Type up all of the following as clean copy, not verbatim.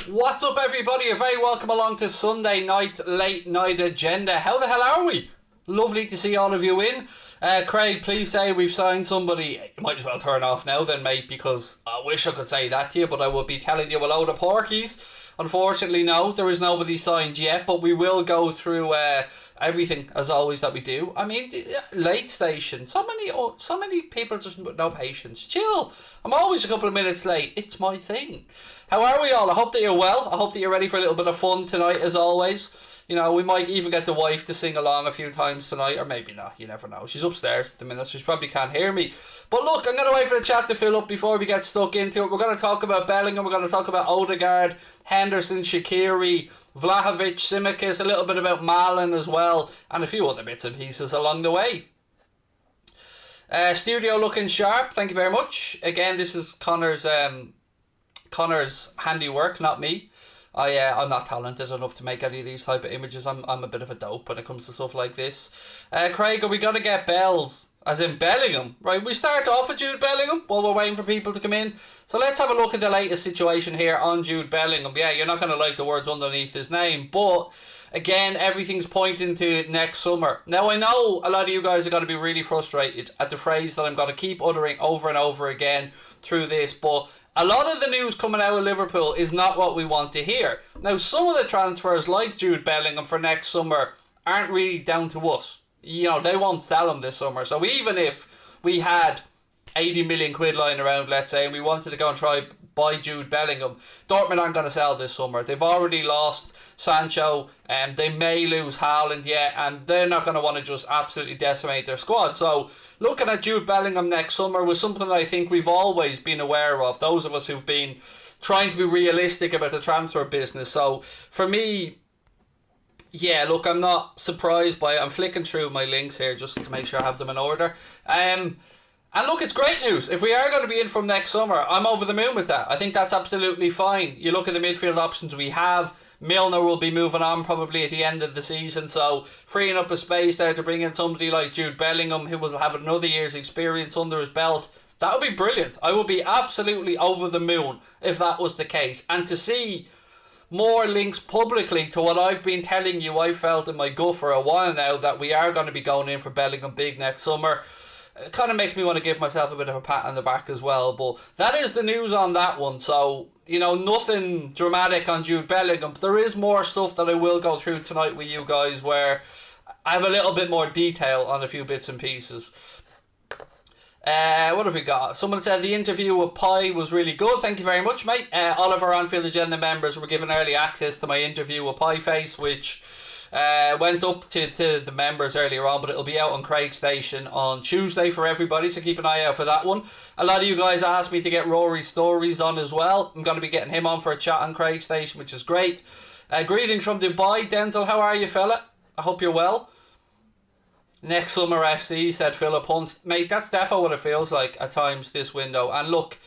What's up, everybody? You're very welcome along to Sunday night's late night agenda. How the hell are we? Lovely to see all of you in. Craig, please say we've signed somebody. You might as well turn off now then, mate, because I wish I could say that to you, but I would be telling you a load of porkies. Unfortunately, no, there is nobody signed yet, but we will go through everything as always that we do. I mean, late station. So many people just with no patience. Chill. I'm always a couple of minutes late. It's my thing. How are we all? I hope that you're well. I hope that you're ready for a little bit of fun tonight, as always. You know, we might even get the wife to sing along a few times tonight, or maybe not, you never know. She's upstairs at the minute, so she probably can't hear me. But look, I'm going to wait for the chat to fill up before we get stuck into it. We're going to talk about Bellingham, we're going to talk about Odegaard, Henderson, Shaqiri, Vlahovic, Tsimikas, a little bit about Malin as well, and a few other bits and pieces along the way. Studio looking sharp, thank you very much. Again, this is Connor's handiwork, not me. I'm not talented enough to make any of these type of images. I'm a bit of a dope when it comes to stuff like this. Craig, are we going to get bells? As in Bellingham, right? We start off with Jude Bellingham while we're waiting for people to come in. So let's have a look at the latest situation here on Jude Bellingham. Yeah, you're not going to like the words underneath his name, but again, everything's pointing to next summer. Now, I know a lot of you guys are going to be really frustrated at the phrase that I'm going to keep uttering over and over again through this, but a lot of the news coming out of Liverpool is not what we want to hear. Now, some of the transfers like Jude Bellingham for next summer aren't really down to us. You know, they won't sell him this summer. So even if we had 80 million quid lying around, let's say, and we wanted to go and try buy Jude Bellingham, Dortmund aren't going to sell this summer. They've already lost Sancho, and they may lose Haaland yet, and they're not going to want to just absolutely decimate their squad. So looking at Jude Bellingham next summer was something that I think we've always been aware of, those of us who've been trying to be realistic about the transfer business. So for me, yeah, look, I'm not surprised by it. I'm flicking through my links here just to make sure I have them in order. And look, it's great news. If we are going to be in from next summer, I'm over the moon with that. I think that's absolutely fine. You look at the midfield options we have. Milner will be moving on probably at the end of the season, so freeing up a space there to bring in somebody like Jude Bellingham, who will have another year's experience under his belt. That would be brilliant. I would be absolutely over the moon if that was the case. And to see more links publicly to what I've been telling you, I felt in my gut for a while now, that we are going to be going in for Bellingham big next summer. It kind of makes me want to give myself a bit of a pat on the back as well. But that is the news on that one. So, you know, nothing dramatic on Jude Bellingham. But there is more stuff that I will go through tonight with you guys where I have a little bit more detail on a few bits and pieces. What have we got? Someone said the interview with Pi was really good. Thank you very much, mate. All of our On-Field Agenda members were given early access to my interview with Pi Face, which went up to the members earlier on, but it'll be out on Craig Station on Tuesday for everybody, so keep an eye out for that one. A lot of you guys asked me to get Rory Stories on as well. I'm going to be getting him on for a chat on Craig Station, which is great. Greetings from Dubai. Denzel, how are you, fella? I hope you're well. Next summer FC, said Philip Hunt. Mate, that's definitely what it feels like at times this window. And look,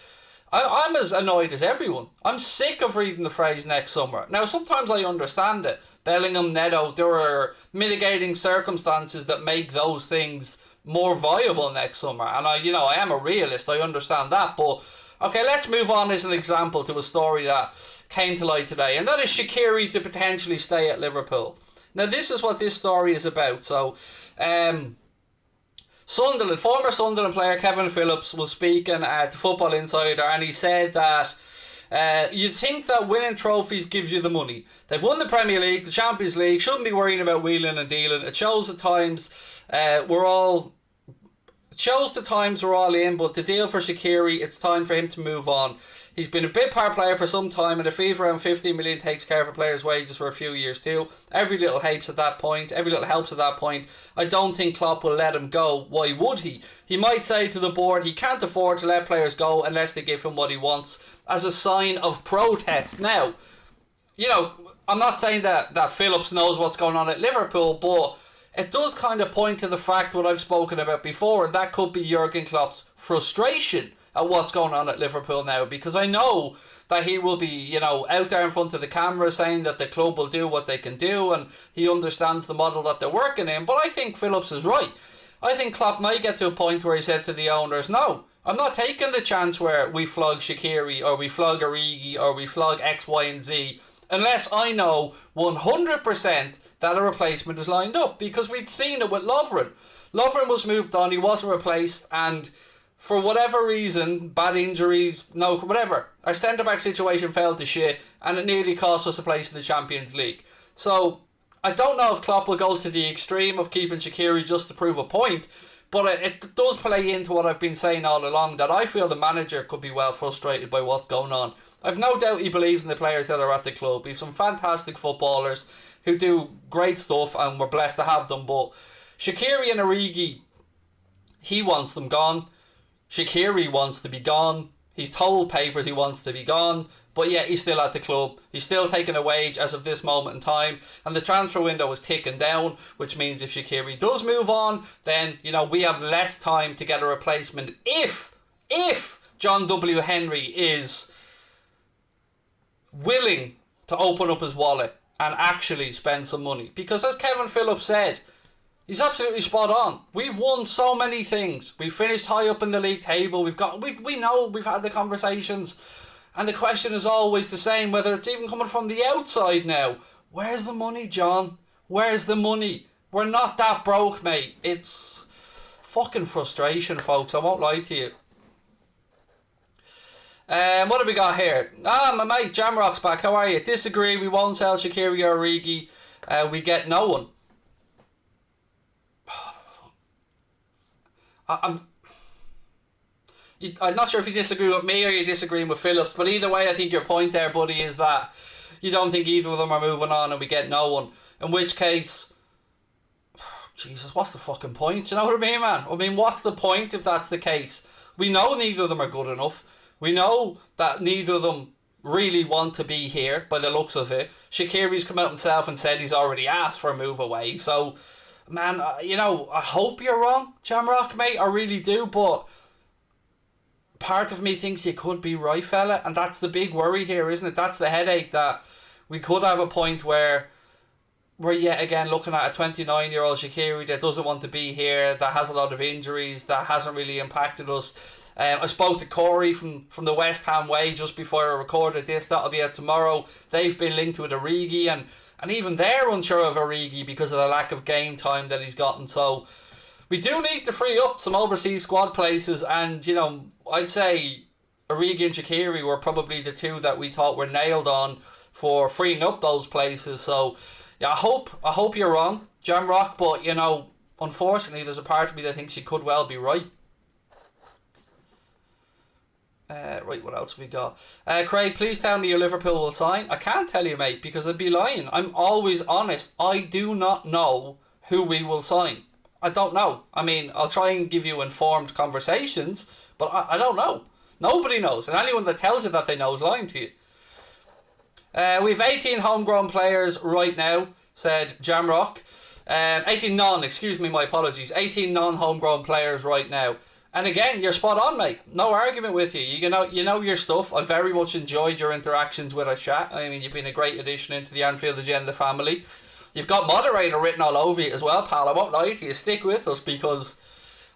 I'm as annoyed as everyone. I'm sick of reading the phrase next summer. Now, sometimes I understand it. Bellingham, Neto, there are mitigating circumstances that make those things more viable next summer. And I am a realist. I understand that. But, okay, let's move on as an example to a story that came to light today. And that is Shaqiri to potentially stay at Liverpool. Now, this is what this story is about. So, Sunderland, former Sunderland player Kevin Phillips was speaking at Football Insider, and he said that you think that winning trophies gives you the money. They've won the Premier League, the Champions League, shouldn't be worrying about wheeling and dealing. It shows the times we're all in, but the deal for Shaqiri, it's time for him to move on. He's been a bit part player for some time, and a fee of around 15 million takes care of a player's wages for a few years too. Every little helps at that point. I don't think Klopp will let him go. Why would he? He might say to the board he can't afford to let players go unless they give him what he wants, as a sign of protest. Now, you know, I'm not saying that Phillips knows what's going on at Liverpool, but it does kind of point to the fact what I've spoken about before, and that could be Jurgen Klopp's frustration at what's going on at Liverpool now, because I know that he will be, you know, out there in front of the camera saying that the club will do what they can do, and he understands the model that they're working in. But I think Phillips is right. I think Klopp might get to a point where he said to the owners, no, I'm not taking the chance where we flog Shaqiri or we flog Origi or we flog X, Y and Z unless I know 100% that a replacement is lined up, because we'd seen it with Lovren. Lovren was moved on, he wasn't replaced, and for whatever reason, bad injuries, no, whatever, our centre-back situation fell to shit and it nearly cost us a place in the Champions League. So I don't know if Klopp will go to the extreme of keeping Shaqiri just to prove a point, but it does play into what I've been saying all along, that I feel the manager could be well frustrated by what's going on. I've no doubt he believes in the players that are at the club. He's some fantastic footballers who do great stuff and we're blessed to have them, but Shaqiri and Origi, he wants them gone. Shaqiri wants to be gone. He's told papers he wants to be gone, but yet he's still at the club. He's still taking a wage as of this moment in time, and the transfer window is ticking down, which means if Shaqiri does move on, then, you know, we have less time to get a replacement if John W. Henry is willing to open up his wallet and actually spend some money. Because as Kevin Phillips said, he's absolutely spot on. We've won so many things. We've finished high up in the league table. We know, we've had the conversations. And the question is always the same, whether it's even coming from the outside now. Where's the money, John? Where's the money? We're not that broke, mate. It's fucking frustration, folks. I won't lie to you. What have we got here? My mate Jamrock's back. How are you? Disagree. We won't sell Shaqiri or Origi. We get no one. I'm not sure if you disagree with me or you're disagreeing with Phillips, but either way, I think your point there, buddy, is that you don't think either of them are moving on and we get no one. In which case, Jesus, what's the fucking point? You know what I mean, man? I mean, what's the point if that's the case? We know neither of them are good enough. We know that neither of them really want to be here by the looks of it. Shaqiri's come out himself and said he's already asked for a move away. So, man, you know, I hope you're wrong, Jamrock, mate. I really do, but part of me thinks you could be right, fella, and that's the big worry here, isn't it? That's the headache, that we could have a point where we're yet again looking at a 29-year-old Shaqiri that doesn't want to be here, that has a lot of injuries, that hasn't really impacted us. I spoke to Corey from the West Ham way just before I recorded this. That'll be out tomorrow. They've been linked with Origi, and even they're unsure of Origi because of the lack of game time that he's gotten. So we do need to free up some overseas squad places, and, you know, I'd say Origi and Shaqiri were probably the two that we thought were nailed on for freeing up those places. So yeah, I hope you're wrong, Jamrock, but, you know, unfortunately there's a part of me that thinks you could well be right. Right, what else have we got? Craig, please tell me your Liverpool will sign. I can't tell you, mate, because I'd be lying. I'm always honest. I do not know who we will sign. I don't know. I mean, I'll try and give you informed conversations, but I don't know. Nobody knows, and anyone that tells you that they know is lying to you. We have 18 homegrown players right now, said Jamrock. 18 my apologies. 18 non-homegrown players right now. And again, you're spot on, mate. No argument with you. You know your stuff. I very much enjoyed your interactions with us, chat. I mean, you've been a great addition into the Anfield Agenda family. You've got moderator written all over you as well, pal. I won't lie to you. Stick with us, because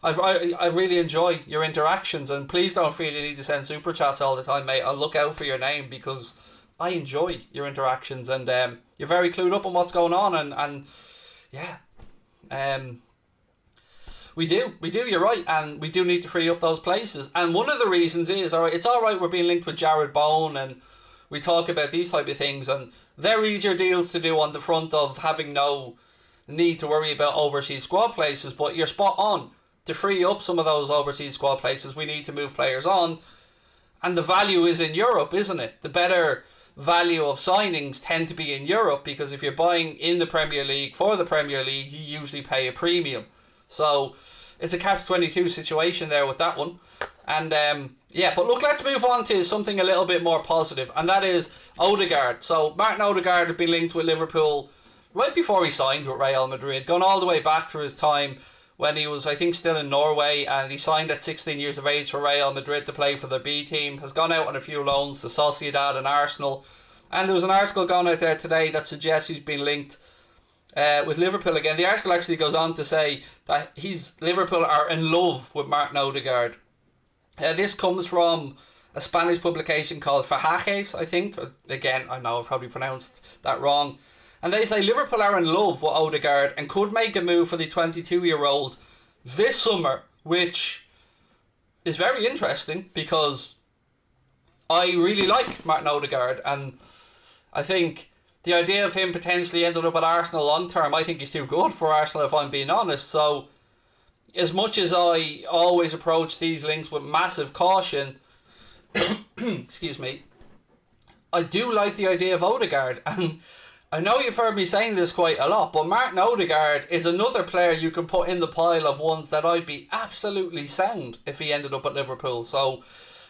I really enjoy your interactions. And please don't feel you need to send super chats all the time, mate. I'll look out for your name because I enjoy your interactions, and you're very clued up on what's going on. And yeah, We do, you're right, and we do need to free up those places. And one of the reasons is, alright, it's alright we're being linked with Jared Bowen, and we talk about these type of things, and they're easier deals to do on the front of having no need to worry about overseas squad places, but you're spot on. To free up some of those overseas squad places, we need to move players on, and the value is in Europe, isn't it? The better value of signings tend to be in Europe, because if you're buying in the Premier League for the Premier League, you usually pay a premium. So it's a catch-22 situation there with that one. And yeah, but look, let's move on to something a little bit more positive, and that is Odegaard. So Martin Odegaard had been linked with Liverpool right before he signed with Real Madrid, going all the way back to his time when he was, I think, still in Norway, and he signed at 16 years of age for Real Madrid to play for their B team. Has gone out on a few loans to Sociedad and Arsenal, and there was an article going out there today that suggests he's been linked with Liverpool again. The article actually goes on to say that Liverpool are in love with Martin Odegaard. This comes from a Spanish publication called Fajajes, I think. Again, I know I've probably pronounced that wrong. And they say Liverpool are in love with Odegaard and could make a move for the 22-year-old this summer, which is very interesting because I really like Martin Odegaard, and I think the idea of him potentially ending up at Arsenal long term, I think he's too good for Arsenal if I'm being honest. So as much as I always approach these links with massive caution, excuse me, I do like the idea of Odegaard, and I know you've heard me saying this quite a lot, but Martin Odegaard is another player you can put in the pile of ones that I'd be absolutely sound if he ended up at Liverpool. So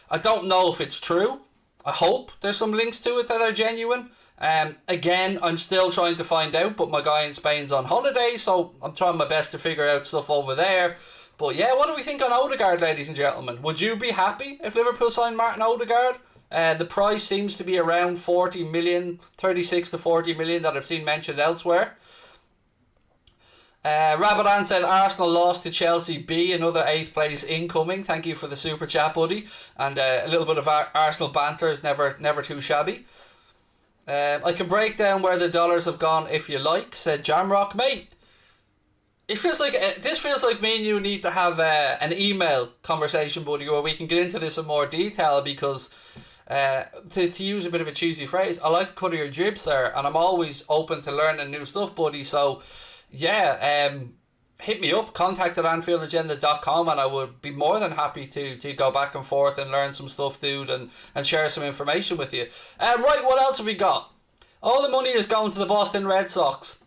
I don't know if it's true. I hope there's some links to it that are genuine. Again, I'm still trying to find out, but my guy in Spain's on holiday, so I'm trying my best to figure out stuff over there. But yeah, what do we think on Odegaard, ladies and gentlemen? Would you be happy if Liverpool signed Martin Odegaard? The price seems to be around 40 million, 36 to 40 million that I've seen mentioned elsewhere. Rabadan said Arsenal lost to Chelsea B, another 8th place incoming. Thank you for the super chat, buddy. And a little bit of Arsenal banter is never too shabby. I can break down where the dollars have gone if you like, said Jamrock. Mate, it feels like this feels like me and you need to have an email conversation, buddy, where we can get into this in more detail, because to use a bit of a cheesy phrase, I like the cut of your jibs there, and I'm always open to learning new stuff, buddy. So yeah, hit me up, contact at AnfieldAgenda.com, and I would be more than happy to go back and forth and learn some stuff, dude, and share some information with you. Right, what else have we got? All the money is going to the Boston Red Sox.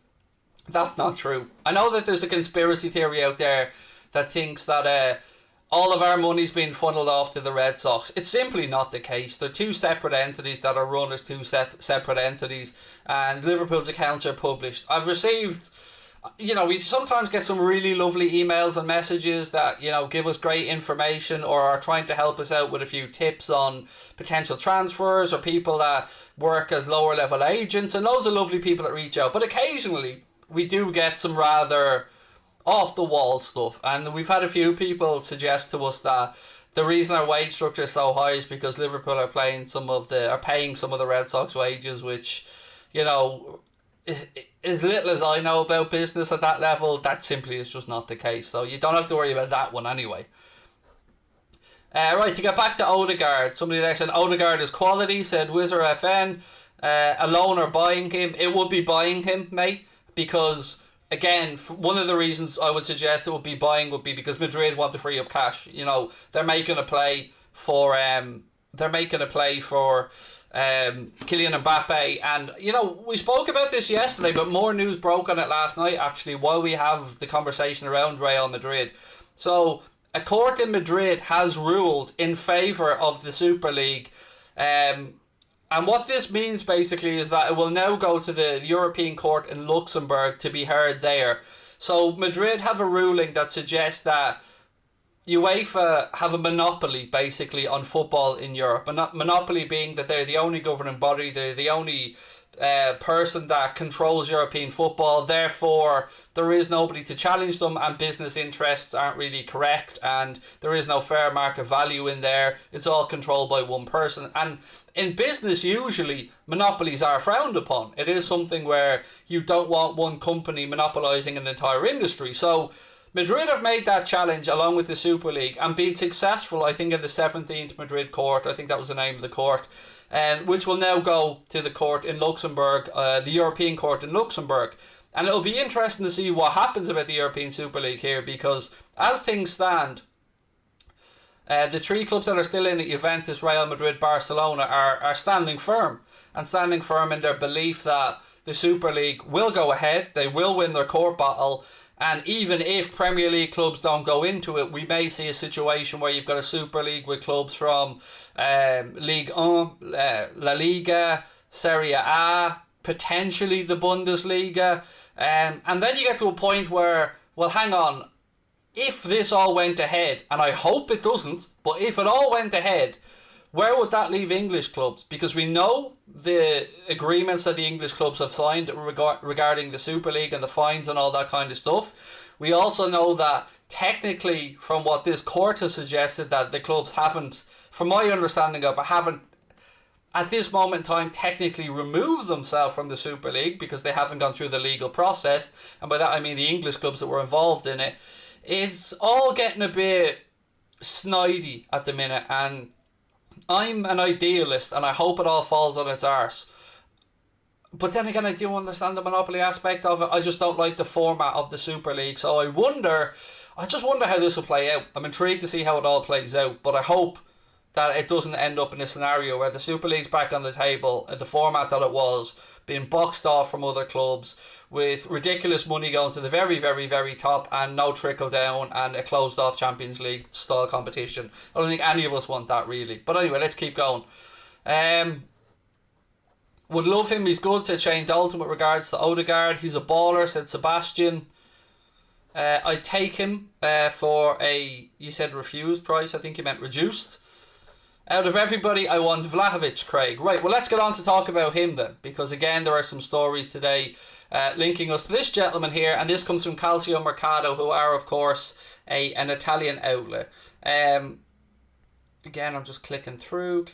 That's not true. I know that there's a conspiracy theory out there that thinks that all of our money's being funneled off to the Red Sox. It's simply not the case. They're two separate entities that are run as two separate entities, and Liverpool's accounts are published. I've received, we sometimes get some really lovely emails and messages that, give us great information or are trying to help us out with a few tips on potential transfers, or people that work as lower level agents, and loads of lovely people that reach out. But occasionally we do get some rather off the wall stuff, and we've had a few people suggest to us that the reason our wage structure is so high is because Liverpool are paying some of the Red Sox wages, which, as little as I know about business at that level, that simply is just not the case. So you don't have to worry about that one anyway. Right, to get back to Odegaard, somebody there said Odegaard is quality, said Wizard FN. Alone or buying him? It would be buying him, mate, because again, one of the reasons I would suggest it would be buying would be because Madrid want to free up cash. They're making a play for Kylian Mbappe, and we spoke about this yesterday, but more news broke on it last night actually while we have the conversation around Real Madrid. So a court in Madrid has ruled in favour of the Super League, and what this means basically is that it will now go to the European Court in Luxembourg to be heard there. So Madrid have a ruling that suggests that UEFA have a monopoly basically on football in Europe. Monopoly being that they're the only governing body, they're the only person that controls European football. Therefore, there is nobody to challenge them, and business interests aren't really correct, and there is no fair market value in there. It's all controlled by one person. And in business, usually monopolies are frowned upon. It is something where you don't want one company monopolising an entire industry. So Madrid have made that challenge along with the Super League and been successful, I think, in the 17th Madrid court. I think that was the name of the court, which will now go to the court in Luxembourg, the European court in Luxembourg. And it'll be interesting to see what happens about the European Super League here, because as things stand, the three clubs that are still in it, Juventus, Real Madrid, Barcelona, are standing firm in their belief that the Super League will go ahead. They will win their court battle. And even if Premier League clubs don't go into it, we may see a situation where you've got a Super League with clubs from Ligue 1, La Liga, Serie A, potentially the Bundesliga. And then you get to a point where, well, hang on, if this all went ahead, and I hope it doesn't, but if it all went ahead, where would that leave English clubs? Because we know the agreements that the English clubs have signed regarding the Super League and the fines and all that kind of stuff. We also know that technically, from what this court has suggested, that the clubs haven't, from my understanding of it, haven't at this moment in time technically removed themselves from the Super League because they haven't gone through the legal process. And by that I mean the English clubs that were involved in it. It's all getting a bit snidey at the minute, and I'm an idealist and I hope it all falls on its arse. But then again, I do understand the monopoly aspect of it. I just don't like the format of the Super League. So I just wonder how this will play out. I'm intrigued to see how it all plays out. But I hope that it doesn't end up in a scenario where the Super League's back on the table, the format that it was, being boxed off from other clubs, with ridiculous money going to the very, very, very top and no trickle down and a closed off Champions League style competition. I don't think any of us want that really. But anyway, let's keep going. Would love him. He's good, said Shane Dalton with regards to Odegaard. He's a baller, said Sebastian. I'd take him for you said refused price. I think you meant reduced. Out of everybody, I want Vlahovic, Craig. Right, well, let's get on to talk about him then. Because again, there are some stories today linking us to this gentleman here. And this comes from Calcio Mercato, who are, of course, an Italian outlet. Again, I'm just clicking through.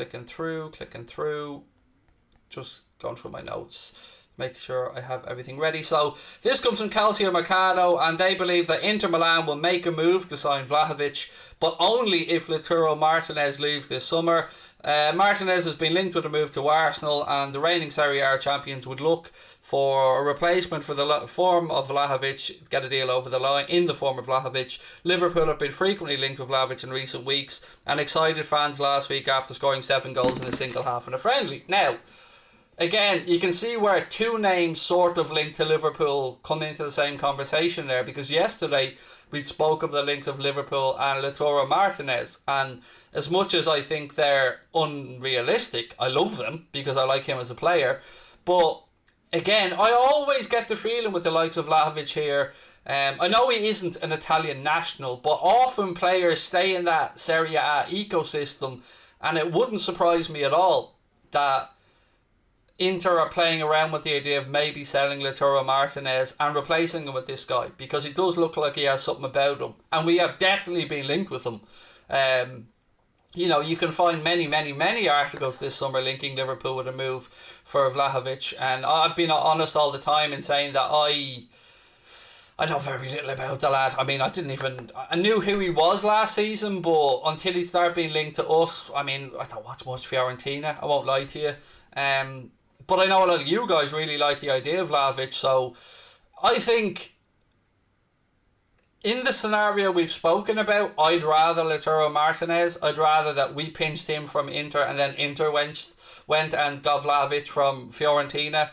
Just going through my notes, making sure I have everything ready. So this comes from Calcio Mercato, and they believe that Inter Milan will make a move to sign Vlahovic, but only if Lautaro Martinez leaves this summer. Martinez has been linked with a move to Arsenal, and the reigning Serie A champions would look for a replacement for the form of Vlahovic, get a deal over the line in the form of Vlahovic. Liverpool have been frequently linked with Vlahovic in recent weeks, and excited fans last week after scoring 7 goals in a single half in a friendly. Now, again, you can see where two names sort of linked to Liverpool come into the same conversation there, because yesterday we spoke of the links of Liverpool and Lautaro Martinez, and as much as I think they're unrealistic, I love them because I like him as a player. But again, I always get the feeling with the likes of Vlahovic here, I know he isn't an Italian national, but often players stay in that Serie A ecosystem, and it wouldn't surprise me at all that Inter are playing around with the idea of maybe selling Lautaro Martinez and replacing him with this guy, because he does look like he has something about him, and we have definitely been linked with him. You can find many articles this summer linking Liverpool with a move for Vlahovic, and I've been honest all the time in saying that I know very little about the lad. I mean, I knew who he was last season, but until he started being linked to us, I mean, I don't watch much Fiorentina, I won't lie to you. But I know a lot of you guys really like the idea of Vlahovic, so I think in the scenario we've spoken about, I'd rather Lautaro Martinez. I'd rather that we pinched him from Inter and then Inter went and got Vlahovic from Fiorentina,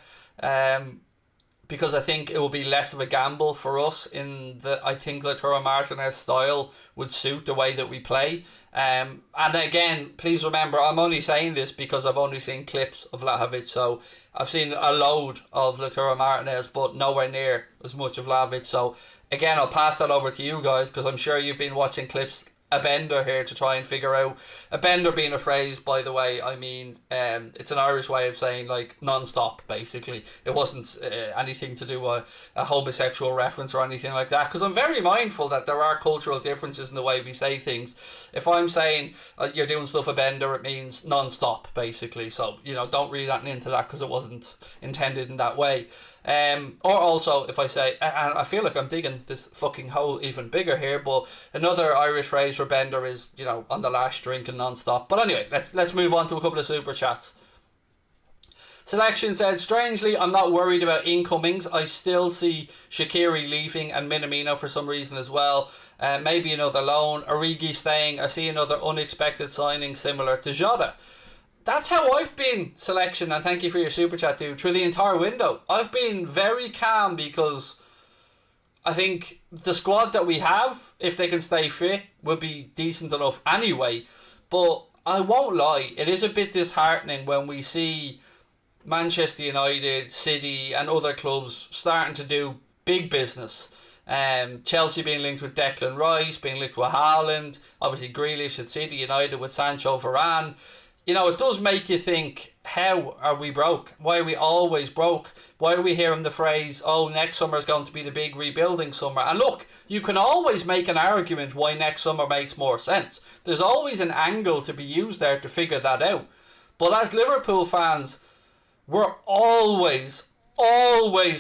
because I think it will be less of a gamble for us. I think Lautaro Martinez style would suit the way that we play. And again, please remember, I'm only saying this because I've only seen clips of Vlahovic, so I've seen a load of Lautaro Martinez, but nowhere near as much of Vlahovic. So again, I'll pass that over to you guys, because I'm sure you've been watching clips a bender here to try and figure out, a bender being a phrase, by the way, I mean, it's an Irish way of saying like non-stop, basically. It wasn't anything to do with a homosexual reference or anything like that, because I'm very mindful that there are cultural differences in the way we say things. If I'm saying you're doing stuff a bender, it means non-stop, basically. So, don't read that into that, because it wasn't intended in that way. Or also, if I say, and I feel like I'm digging this fucking hole even bigger here, but another Irish phrase for bender is, on the lash, drinking non-stop. But anyway, let's move on to a couple of super chats. Selection said, strangely, I'm not worried about incomings. I still see Shaqiri leaving and Minamino for some reason as well. Maybe another loan. Origi staying. I see another unexpected signing similar to Jota. That's how I've been, Selection, and thank you for your super chat, dude, through the entire window. I've been very calm because I think the squad that we have, if they can stay fit, will be decent enough anyway. But I won't lie, it is a bit disheartening when we see Manchester United, City and other clubs starting to do big business. Chelsea being linked with Declan Rice, being linked with Haaland, obviously Grealish at City, United with Sancho, Varane. you know, it does make you think, how are we broke? Why are we always broke? Why are we hearing the phrase, oh, next summer is going to be the big rebuilding summer? And look, you can always make an argument why next summer makes more sense. There's always an angle to be used there to figure that out. But as Liverpool fans, we're always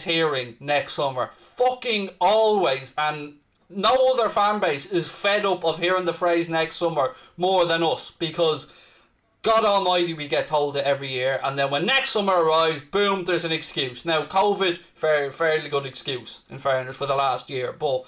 hearing next summer. Fucking always. And no other fan base is fed up of hearing the phrase next summer more than us, because God almighty, we get told it every year, and then when next summer arrives, boom, there's an excuse. Now, COVID, fairly good excuse, in fairness, for the last year, but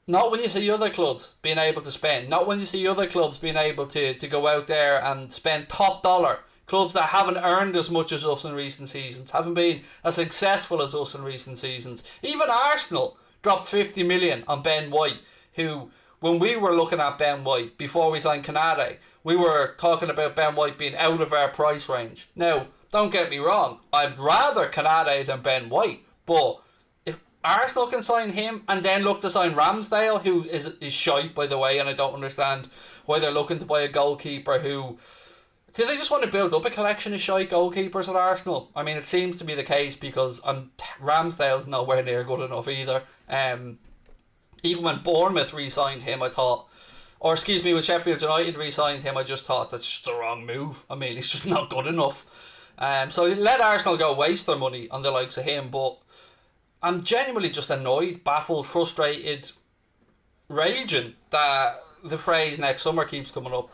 not when you see other clubs being able to spend, not when you see other clubs being able to go out there and spend top dollar. Clubs that haven't earned as much as us in recent seasons, haven't been as successful as us in recent seasons. Even Arsenal dropped 50 million on Ben White, who, when we were looking at Ben White before we signed Canade, we were talking about Ben White being out of our price range. Now, don't get me wrong, I'd rather Canade than Ben White, but if Arsenal can sign him and then look to sign Ramsdale, who is shite, by the way, and I don't understand why they're looking to buy a goalkeeper who... Do they just want to build up a collection of shite goalkeepers at Arsenal? I mean, it seems to be the case, because Ramsdale's nowhere near good enough either. Even when Bournemouth re-signed him, I thought... Or, excuse me, when Sheffield United re-signed him, I just thought that's just the wrong move. I mean, he's just not good enough. So let Arsenal go waste their money on the likes of him, but I'm genuinely just annoyed, baffled, frustrated, raging that the phrase next summer keeps coming up.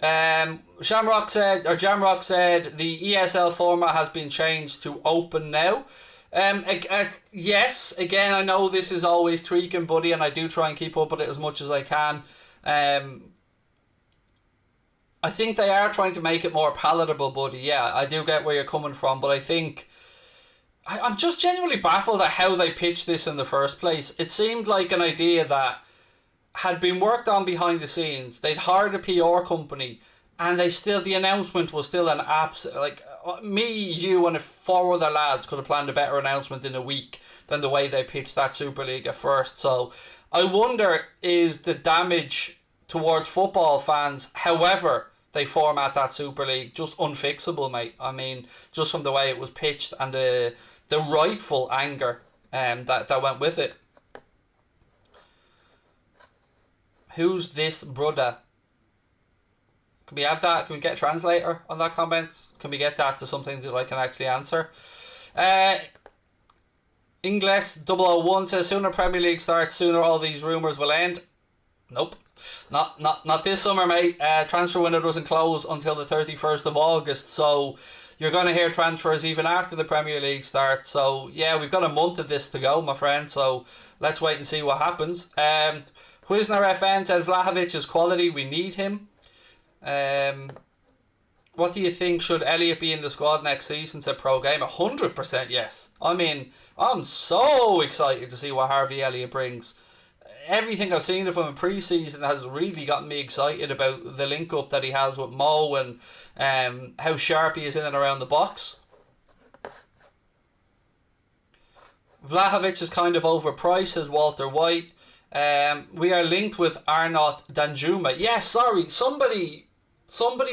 Jamrock said the ESL format has been changed to open now. Yes, again, I know this is always tweaking, buddy, and I do try and keep up with it as much as I can. I think they are trying to make it more palatable, buddy. Yeah, I do get where you're coming from, but I think I'm just genuinely baffled at how they pitched this in the first place. It seemed like an idea that had been worked on behind the scenes. They'd hired a PR company, and the announcement was still an absolute, like, me, you, and 4 other lads could have planned a better announcement in a week than the way they pitched that Super League at first. So I wonder, is the damage towards football fans, however they format that Super League, just unfixable, mate? I mean, just from the way it was pitched and the rightful anger that went with it. Who's this brother? Can we have that? Can we get a translator on that comment? Can we get that to something that I can actually answer? Ingles 001 says, sooner Premier League starts, sooner all these rumours will end. Nope. Not this summer, mate. Transfer window doesn't close until the 31st of August, so you're going to hear transfers even after the Premier League starts. So, yeah, we've got a month of this to go, my friend, so let's wait and see what happens. Wisner FN said, Vlahovic is quality, we need him. What do you think? Should Elliott be in the squad next season? Said Pro Game. 100% yes. I mean, I'm so excited to see what Harvey Elliott brings. Everything I've seen of him in pre-season has really gotten me excited about the link-up that he has with Mo, and how sharp he is in and around the box. Vlahovic is kind of overpriced, says Walter White. We are linked with Arnaut Danjuma. Yes, sorry, somebody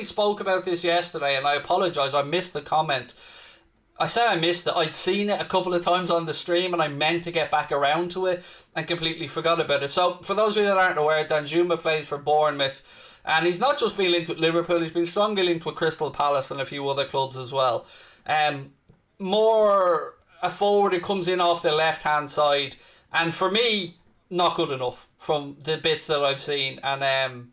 spoke about this yesterday, and I apologise, I missed the comment. I said I missed it. I'd seen it a couple of times on the stream, and I meant to get back around to it and completely forgot about it. So, for those of you that aren't aware, Danjuma plays for Bournemouth, and he's not just been linked with Liverpool, he's been strongly linked with Crystal Palace and a few other clubs as well. More a forward who comes in off the left-hand side, and for me, not good enough from the bits that I've seen, and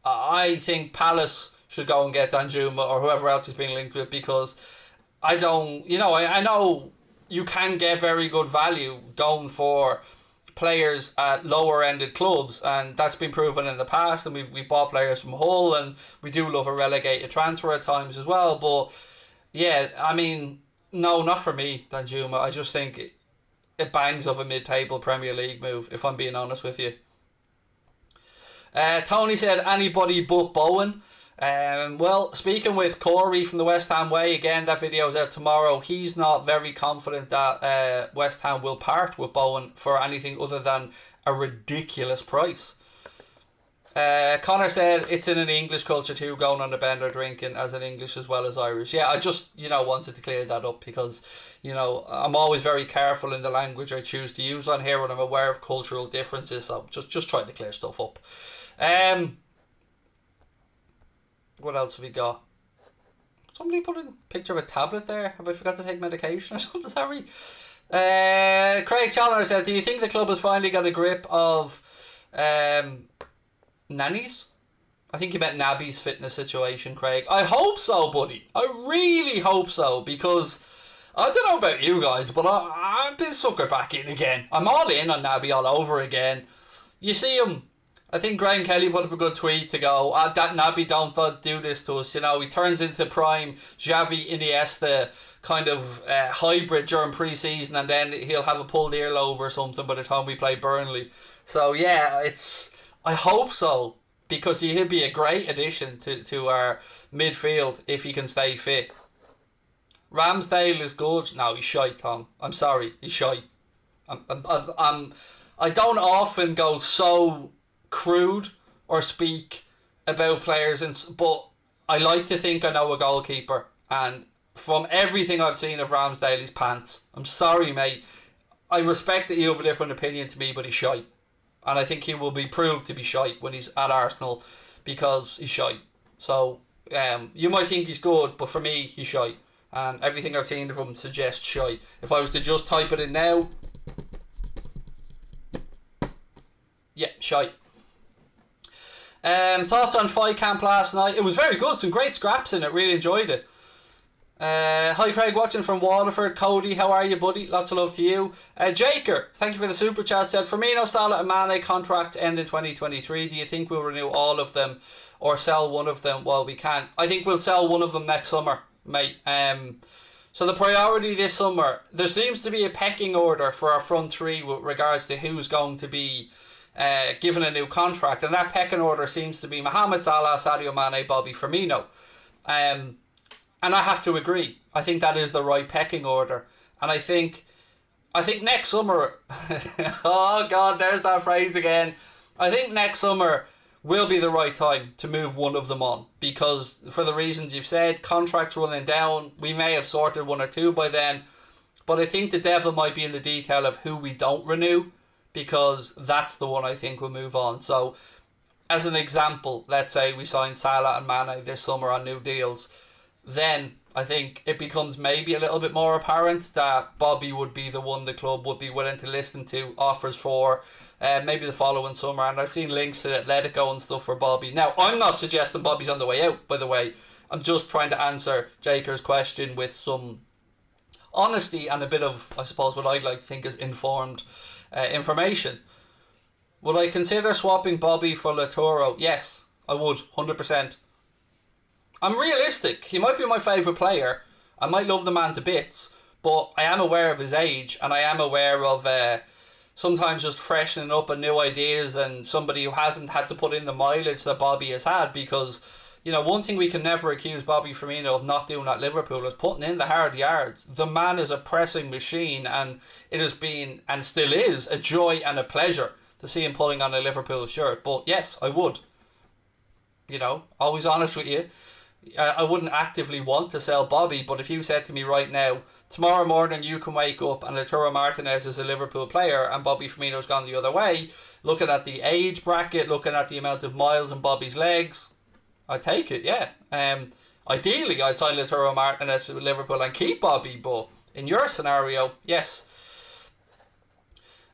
I think Palace should go and get Danjuma or whoever else is being linked with, because I know you can get very good value going for players at lower ended clubs, and that's been proven in the past, and we bought players from Hull, and we do love a relegated transfer at times as well. But yeah, I mean, no, not for me, Danjuma. I just think it bangs of a mid-table Premier League move, if I'm being honest with you. Tony said anybody but Bowen. Well, speaking with Corey from the West Ham Way, again, that video's out tomorrow. He's not very confident that West Ham will part with Bowen for anything other than a ridiculous price. Connor said it's in an English culture too, going on the bender drinking as an English as well as Irish. Yeah, I just, wanted to clear that up because, I'm always very careful in the language I choose to use on here when I'm aware of cultural differences. So just trying to clear stuff up. What else have we got? Somebody put a picture of a tablet there. Have I forgot to take medication or something? Sorry. Craig Challoner said, do you think the club has finally got a grip of nannies? I think you meant Nabby's fitness situation, Craig. I hope so, buddy. I really hope so, because I don't know about you guys, but I've been suckered back in again. I'm all in on Nabby all over again. You see him, I think Graham Kelly put up a good tweet to go, that Nabby don't do this to us. He turns into prime Xavi Iniesta kind of hybrid during pre-season, and then he'll have a pulled earlobe or something by the time we play Burnley. So yeah, I hope so, because he'll be a great addition to our midfield if he can stay fit. Ramsdale is good. No, he's shite, Tom. I'm sorry, he's shite. I don't often go so crude or speak about players, but I like to think I know a goalkeeper, and from everything I've seen of Ramsdale, he's pants. I'm sorry, mate. I respect that you have a different opinion to me, but he's shite. And I think he will be proved to be shite when he's at Arsenal, because he's shite. So, you might think he's good, but for me, he's shite. And everything I've seen of him suggests shite. If I was to just type it in now, yeah, shite. Thoughts on Fight Camp last night? It was very good. Some great scraps in it. Really enjoyed it. Hi Craig, watching from Waterford. Cody, how are you, buddy? Lots of love to you. Jaker, thank you for the super chat. Said Firmino, Salah and Mane contracts end in 2023. Do you think we'll renew all of them or sell one of them? Well, we can't. I think we'll sell one of them next summer, mate. So the priority this summer, there seems to be a pecking order for our front three with regards to who's going to be given a new contract, and that pecking order seems to be Mohamed Salah, Sadio Mane, Bobby Firmino. And I have to agree. I think that is the right pecking order. And I think next summer, oh God, there's that phrase again. I think next summer will be the right time to move one of them on, because for the reasons you've said, contracts running down, we may have sorted one or two by then. But I think the devil might be in the detail of who we don't renew, because that's the one I think will move on. So, as an example, let's say we sign Salah and Mane this summer on new deals. Then I think it becomes maybe a little bit more apparent that Bobby would be the one the club would be willing to listen to offers for maybe the following summer. And I've seen links to Atletico and stuff for Bobby. Now, I'm not suggesting Bobby's on the way out, by the way. I'm just trying to answer Jaker's question with some honesty and a bit of, I suppose, what I'd like to think is informed information. Would I consider swapping Bobby for Lautaro? Yes, I would, 100%. I'm realistic. He might be my favourite player. I might love the man to bits, but I am aware of his age, and I am aware of sometimes just freshening up and new ideas, and somebody who hasn't had to put in the mileage that Bobby has had, because, one thing we can never accuse Bobby Firmino of not doing at Liverpool is putting in the hard yards. The man is a pressing machine, and it has been, and still is, a joy and a pleasure to see him putting on a Liverpool shirt. But yes, I would. Always honest with you. I wouldn't actively want to sell Bobby, but if you said to me right now, tomorrow morning you can wake up and Lautaro Martinez is a Liverpool player and Bobby Firmino's gone the other way, looking at the age bracket, looking at the amount of miles in Bobby's legs, I'd take it, yeah. Ideally, I'd sign Lautaro Martinez with Liverpool and keep Bobby, but in your scenario, yes.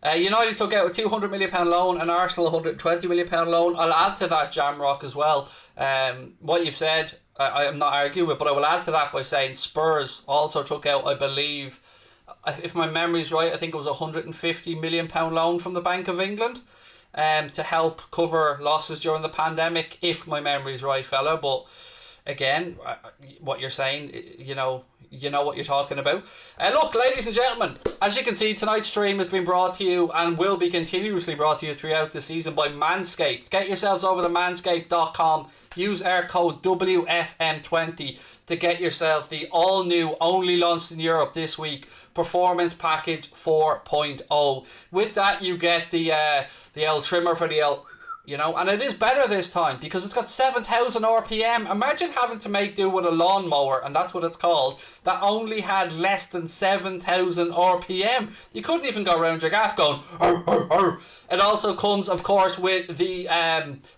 United took out a £200 million loan and Arsenal a £120 million loan. I'll add to that, Jamrock, as well. What you've said, I am not arguing with, but I will add to that by saying Spurs also took out, I believe, if my memory's right, I think it was a £150 million loan from the Bank of England to help cover losses during the pandemic, if my memory's right, fella. But again, what you're saying, you know what you're talking about. Look, ladies and gentlemen, as you can see, tonight's stream has been brought to you and will be continuously brought to you throughout the season by Manscaped. Get yourselves over to manscaped.com. Use our code WFM20 to get yourself the all-new, only launched in Europe this week, Performance Package 4.0. With that, you get the L trimmer for the L You know, and it is better this time because it's got 7,000 RPM. Imagine having to make do with a lawnmower, and that's what it's called, that only had less than 7,000 RPM. You couldn't even go around your gaff going, arr, arr, arr. It also comes, of course, with the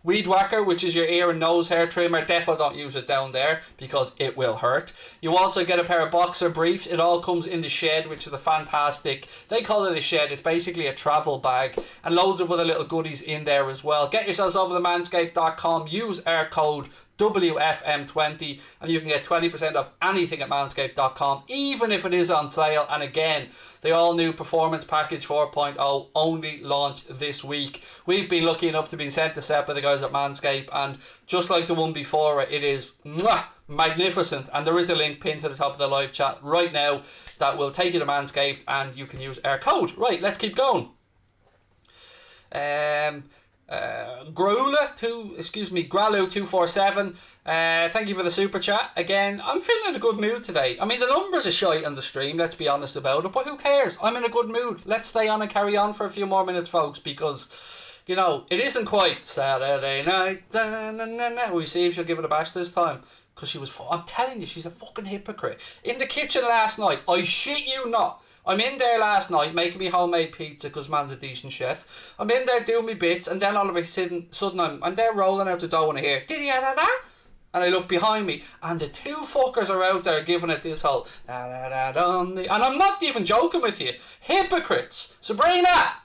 weed whacker, which is your ear and nose hair trimmer. Definitely don't use it down there because it will hurt. You also get a pair of boxer briefs. It all comes in the shed, which is a fantastic, they call it a shed, it's basically a travel bag, and loads of other little goodies in there as well. Get yourselves over to manscaped.com, use our code WFM20 and you can get 20% off anything at manscaped.com, even if it is on sale. And again, the all new Performance Package 4.0 only launched this week. We've been lucky enough to be sent the set by the guys at Manscaped, and just like the one before it is magnificent. And there is a link pinned to the top of the live chat right now that will take you to Manscaped and you can use our code. Right, let's keep going. Gralu247, thank you for the super chat. Again, I'm feeling in a good mood today. I mean, the numbers are shite on the stream, let's be honest about it, but who cares? I'm in a good mood. Let's stay on and carry on for a few more minutes, folks, because, you know, it isn't quite Saturday night. We see if she'll give it a bash this time, because she was I'm telling you, she's a fucking hypocrite. In the kitchen last night, I shit you not, I'm in there last night making me homemade pizza because man's a decent chef. I'm in there doing me bits, and then all of a sudden I'm there rolling out the dough and I hear and I look behind me and the two fuckers are out there giving it this whole and I'm not even joking with you. Hypocrites. Sabrina!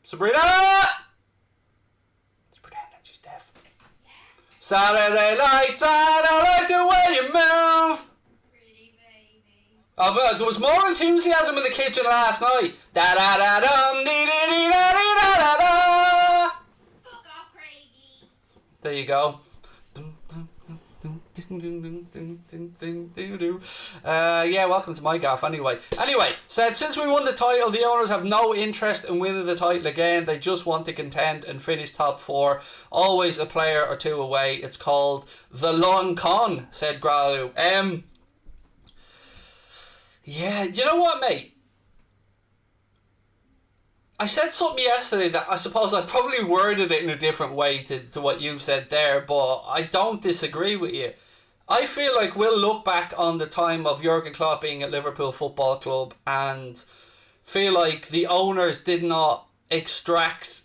She's pretending she's deaf. Saturday night, I like the way you move. Oh, but there was more enthusiasm in the kitchen last night. Da da da dum dee dee dee da dee da da da. Fuck off, Craigie. There you go. Yeah, welcome to my gaff anyway. Said since we won the title, the owners have no interest in winning the title again. They just want to contend and finish top four. Always a player or two away. It's called the long con, said Gralu. Yeah, you know what, mate? I said something yesterday that I suppose I probably worded it in a different way to what you've said there, but I don't disagree with you. I feel like we'll look back on the time of Jurgen Klopp being at Liverpool Football Club and feel like the owners did not extract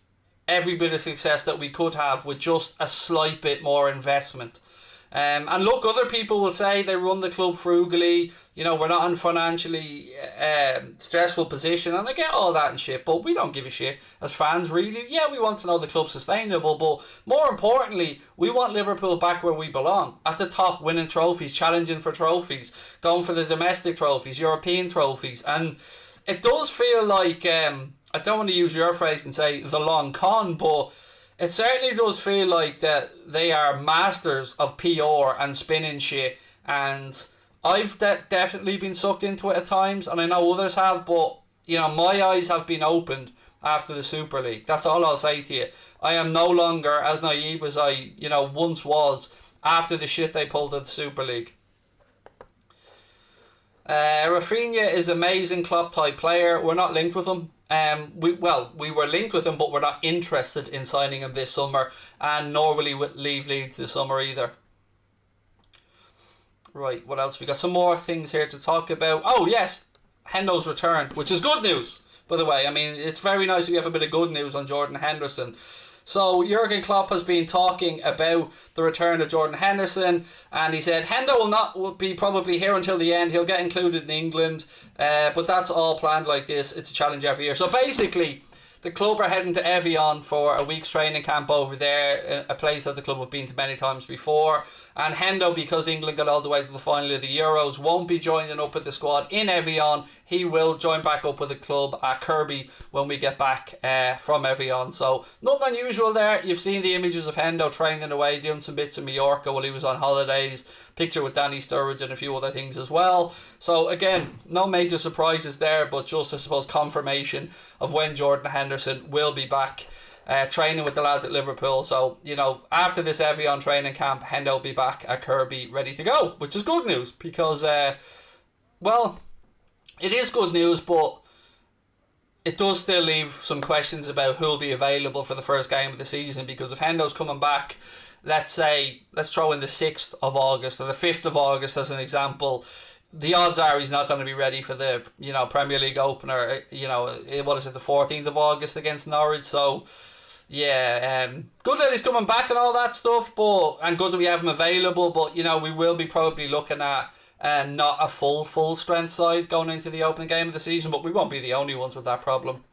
every bit of success that we could have with just a slight bit more investment. And look, other people will say they run the club frugally, you know, we're not in financially stressful position, and I get all that and shit, but we don't give a shit as fans, really. Yeah, we want to know the club's sustainable, but more importantly, we want Liverpool back where we belong, at the top, winning trophies, challenging for trophies, going for the domestic trophies, European trophies. And it does feel like, I don't want to use your phrase and say the long con, but it certainly does feel like that they are masters of PR and spinning shit, and I've definitely been sucked into it at times, and I know others have, but, you know, my eyes have been opened after the Super League. That's all I'll say to you. I am no longer as naive as I, you know, once was after the shit they pulled at the Super League. Rafinha is amazing Klopp type player. We're not linked with him. We were linked with him, but we're not interested in signing him this summer, and nor will he leave Leeds this summer either. Right, what else? We got some more things here to talk about. Oh yes, Hendo's return, which is good news, by the way. I mean, it's very nice we have a bit of good news on Jordan Henderson. So Jurgen Klopp has been talking about the return of Jordan Henderson, and he said Hendo will be probably here until the end. He'll get included in England, but that's all planned like this. It's a challenge every year. So basically, the club are heading to Evian for a week's training camp over there, a place that the club have been to many times before. And Hendo, because England got all the way to the final of the Euros, won't be joining up with the squad in Evian. He will join back up with the club at Kirby when we get back from Evian. So nothing unusual there. You've seen the images of Hendo training away, doing some bits in Mallorca while he was on holidays. Picture with Danny Sturridge and a few other things as well. So again, no major surprises there, but just, I suppose, confirmation of when Jordan Henderson will be back training with the lads at Liverpool. So, you know, after this Evian training camp, Hendo will be back at Kirby ready to go, which is good news because, well, it is good news, but it does still leave some questions about who'll be available for the first game of the season, because if Hendo's coming back, let's throw in the 6th of August or the 5th of August as an example, the odds are he's not going to be ready for the Premier League opener, what is it, the 14th of August against Norwich. So yeah, good that he's coming back and all that stuff, and good that we have him available, but we will be probably looking at not a full strength side going into the opening game of the season, but we won't be the only ones with that problem.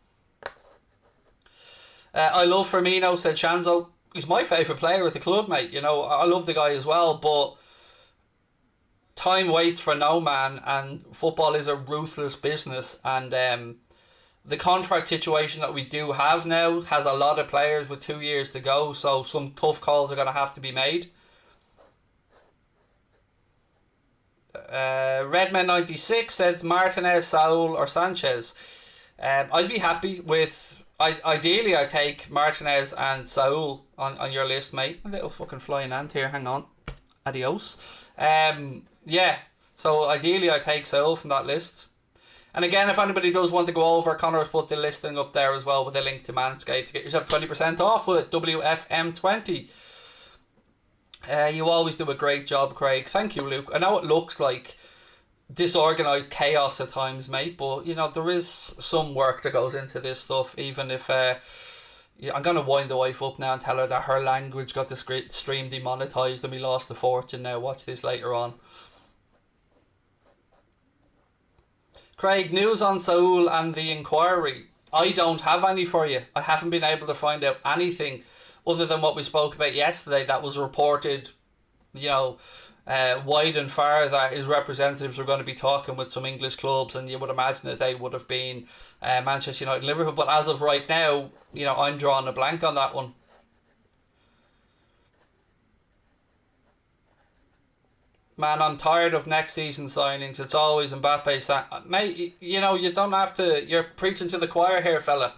I love Firmino, said Shanzo. He's my favourite player at the club, mate. I love the guy as well, but time waits for no man, and football is a ruthless business, and the contract situation that we do have now has a lot of players with 2 years to go, so some tough calls are going to have to be made. Redman96 said Martinez, Saul or Sanchez. I'd be happy with... Ideally, I take Martinez and Saul on your list, mate. A little fucking flying ant here, hang on. Adios. Yeah, so ideally I take Saul from that list. And again, if anybody does want to go over, Connor's put the listing up there as well with a link to Manscaped to get yourself 20% off with WFM20. You always do a great job, Craig. Thank you, Luke. I know it looks like disorganised chaos at times, mate, but there is some work that goes into this stuff, even if I'm going to wind the wife up now and tell her that her language got the stream demonetised and we lost a fortune now. Watch this later on. Craig, news on Saul and the inquiry. I don't have any for you. I haven't been able to find out anything other than what we spoke about yesterday that was reported, wide and far, that his representatives were going to be talking with some English clubs, and you would imagine that they would have been Manchester United and Liverpool. But as of right now, I'm drawing a blank on that one. Man, I'm tired of next season signings. It's always Mbappe. Mate, you don't have to... You're preaching to the choir here, fella.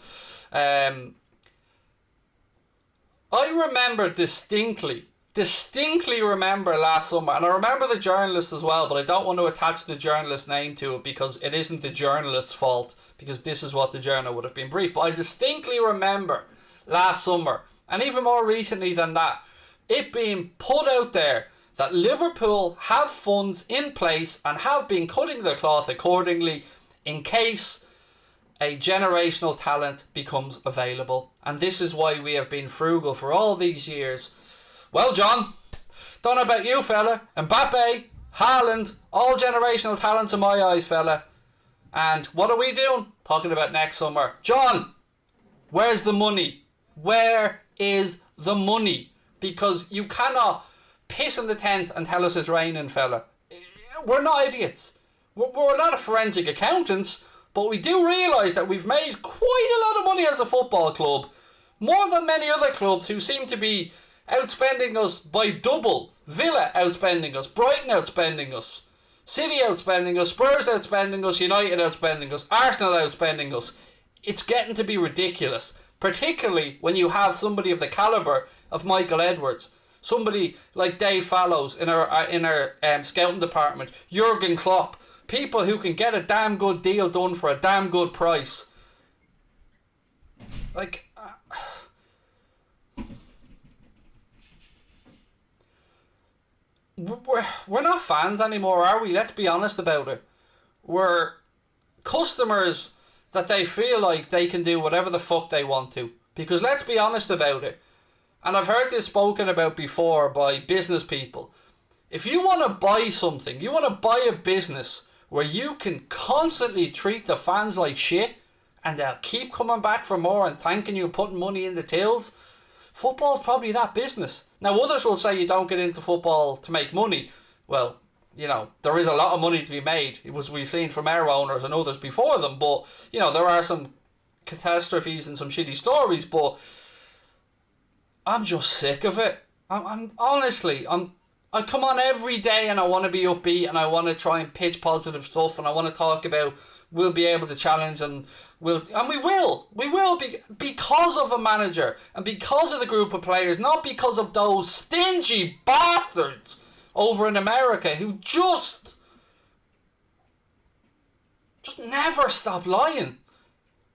I remember distinctly remember last summer, and I remember the journalist as well, but I don't want to attach the journalist's name to it because it isn't the journalist's fault, because this is what the journal would have been briefed. But I distinctly remember last summer, and even more recently than that, it being put out there that Liverpool have funds in place and have been cutting their cloth accordingly in case a generational talent becomes available. And this is why we have been frugal for all these years. Well, John, don't know about you, fella. Mbappe, Haaland, all generational talents in my eyes, fella. And what are we doing? Talking about next summer. John, where's the money? Where is the money? Because you cannot piss in the tent and tell us it's raining, fella. We're not idiots. We're not forensic accountants, but we do realise that we've made quite a lot of money as a football club. More than many other clubs who seem to be outspending us by double. Villa outspending us, Brighton outspending us, City outspending us, Spurs outspending us, United outspending us, Arsenal outspending us. It's getting to be ridiculous, particularly when you have somebody of the calibre of Michael Edwards, somebody like Dave Fallows in our scouting department, Jurgen Klopp, people who can get a damn good deal done for a damn good price. Like, we're not fans anymore, are we? Let's be honest about it. We're customers that they feel like they can do whatever the fuck they want to. Because let's be honest about it, and I've heard this spoken about before by business people. If you want to buy something, you want to buy a business where you can constantly treat the fans like shit and they'll keep coming back for more and thanking you and putting money in the tills, football's probably that business. Now, others will say you don't get into football to make money. Well, there is a lot of money to be made. It was we've seen from our owners and others before them, but there are some catastrophes and some shitty stories, but I'm just sick of it. I'm honestly, I come on every day and I want to be upbeat and I want to try and pitch positive stuff and I want to talk about we'll be able to challenge and we will be, because of a manager and because of the group of players, not because of those stingy bastards over in America who just never stop lying.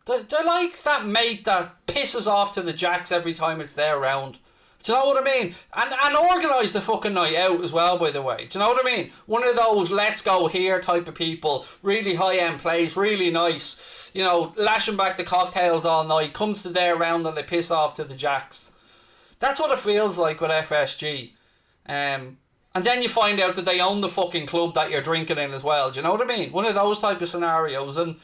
They're like that mate that pisses off to the jacks every time it's there around. Do you know what I mean? And organise the fucking night out as well, by the way. Do you know what I mean? One of those let's go here type of people. Really high-end plays, really nice. You know, lashing back the cocktails all night. Comes to their round and they piss off to the jacks. That's what it feels like with FSG. And then you find out that they own the fucking club that you're drinking in as well. Do you know what I mean? One of those type of scenarios. And